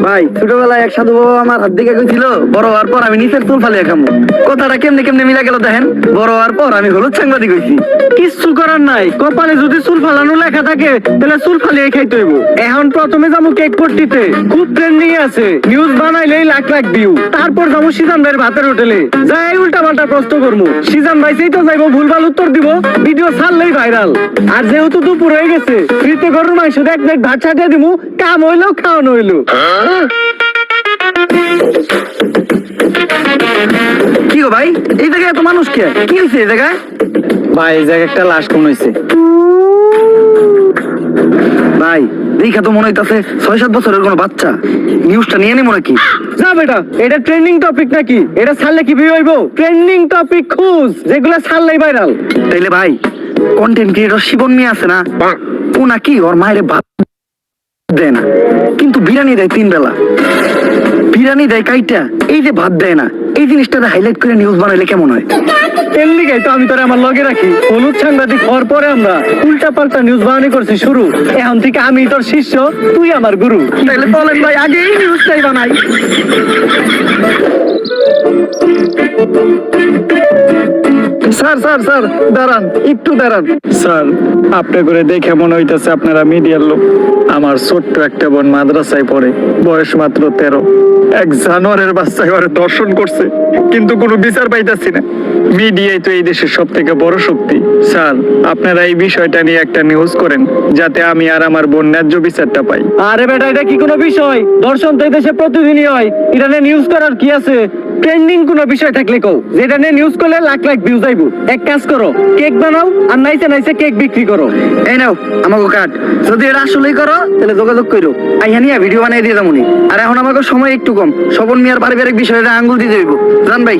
ভাই ছোটবেলায় এক সাধু বাবা আমার হাত দিকে কইছিল বড় হওয়ার পর আমি নিচের চুল ফালিয়ে খামু। কথাটা কেমনে কেমনে মিলা গেল দেখেন। বড় হওয়ার পর আমি হলুদ সাংবাদিক হইছি। কিছু করার নাই, কপালে যদি চুল ফালানো লেখা থাকে তাহলে চুল ফালিয়ে খাইতে হইব। এখন প্রথমে যাবো কেক পট্টিতে, খুব ট্রেন্ডিং আছে, নিউজ বানাইলেই লাখ লাখ ভিউ। তারপর যাবো সিজান ভাইয়ের ভাতের হোটেলে, যাই উল্টা পাল্টা প্রশ্ন করবো, সিজান ভাই সেই তো যাইবো ভুলভাল উত্তর দিব, ভিডিও ছাড়লেই ভাইরাল। আর যেহেতু দুপুর হয়ে গেছে, ফ্রিতে গরুর মাংস এক প্লেট ভাত ছাটিয়ে দিব, কাম হইলো খাওয়ানো হইলো। কি গো ভাই, এই জায়গায় এত মানুষ কে? কি হয়েছে এই জায়গায়? ভাই এই জায়গায় একটা লাশ কোন হয়েছে। ভাই দেখা তো মনে হইতাছে 6-7 বছরের কোনো বাচ্চা। নিউজটা নিয়ে নিবো নাকি? না বেটা, এটা ট্রেন্ডিং টপিক নাকি? এটা ছাড়লে কি ভিউ হইব? ট্রেন্ডিং টপিক খুঁজ, যেগুলো ছাড়লেই ভাইরাল। তাইলে ভাই কন্টেন্ট ক্রিয়েটর শিবন মিয়া আছে না, ও নাকি ওর মায়ের ভাত দেয় না, কিন্তু বিরিয়ানি দেয় 3 বেলা। বিরিয়ানি দেয় কাইটা, এই যে ভাত দেয় না, এই জিনিসটা হাইলাইট করে নিউজ বানাইলে কেমন হয়? এমনি গাই তো আমি তোরে আমার লগে রাখি। হলুদ সাংবাদিক হওয়ার পরে আমরা উল্টা পাল্টা নিউজ বানানি করছি শুরু। এখন থেকে আমি তোর শিষ্য, তুই আমার গুরু। তাইলে বলেন ভাই আগে এই নিউজটাই বানাই। স্যার স্যার স্যার দাঁড়ান, একটু দাঁড়ান। স্যার, আপনি করে দেখে মনে হইতেছে আপনারা মিডিয়ার লোক। আমার ছোট্ট একটা বোন মাদ্রাসায় পড়ে, বয়স মাত্র 13। এক জানোয়ারের বাচ্চা ঘরে দর্শন করছে, কিন্তু কোনো বিচার পাইতাছি না। মিডিয়াই তো এই দেশের সব থেকে বড় শক্তি। স্যার, আপনারা এই বিষয়টা নিয়ে একটা নিউজ করেন, যাতে আমি আর আমার বোন ন্যায্য বিচারটা পাই। আরে বেটা, এটা কি কোনো বিষয়? দর্শন তো এই দেশে প্রতিদিনই হয়, এটা নিয়ে নিউজ করার কি আছে? ট্রেন্ডিং কোনো বিষয় থাকলে কও, যেটা নিয়ে নিউজ করলে লাখ লাখ ভিউজ আইবো। এক কাজ করো, কেক বানাও আর নাইসে নাইসে কেক বিক্রি করো। এই নাও আমাকে কাট। যদি এটা আসলেই করো তাহলে যোগাযোগ করো, আইয়া নিয়ে ভিডিও বানিয়ে দিয়ে যাবো। আর এখন আমাকে সময় একটু কম, স্বপন মিয়ার পারিবারিক বিষয়টা আঙ্গুল দিতে হইব। জান ভাই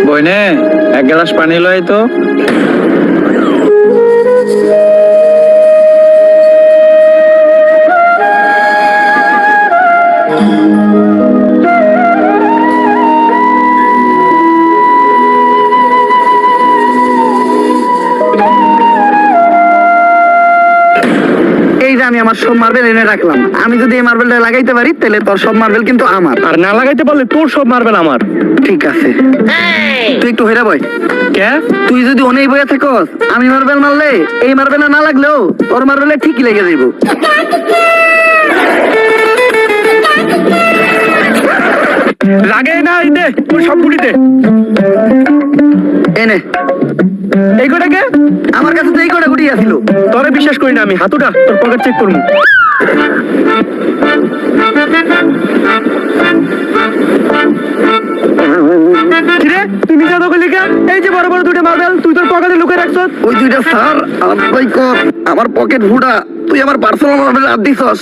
বইনে এক গ্লাস পানি লয় তো। এই যে আমি আমার সব মার্বেল এনে রাখলাম, আমি যদি এই মার্বেলটা লাগাইতে পারি তাহলে তোর সব মার্বেল কিন্তু আমার, আর না লাগাইতে পারলে তোর সব মারবেল আমার। ঠিক আছে? তুই একটু হইরা বই। কে? তুই যদি অনেক বইয়া থাকস, আমি মার্বেল মারলে এই মার্বেলে না লাগলেও ওর মার্বেলে ঠিকই লেগে যাইব। লাগে না, এই দে তুই সব গুলিতে। এনে এই কটাকে? আমার কাছে তো এই কটা গুটি আছিল। তোরে বিশ্বাস করি না আমি, হাতুটা তোর পকেট চেক করবো। কিরে, তুই নিজে দখল লিখা? এই যে বড় বড় দুটো মার্বেল তুই তোর পকেটে লুকিয়ে রাখছ। ওই দুইটা স্যার আলাই কর, আমার পকেট ফুটা, তুই আমার পার্সোনাল মার্বেল হাত দিছস।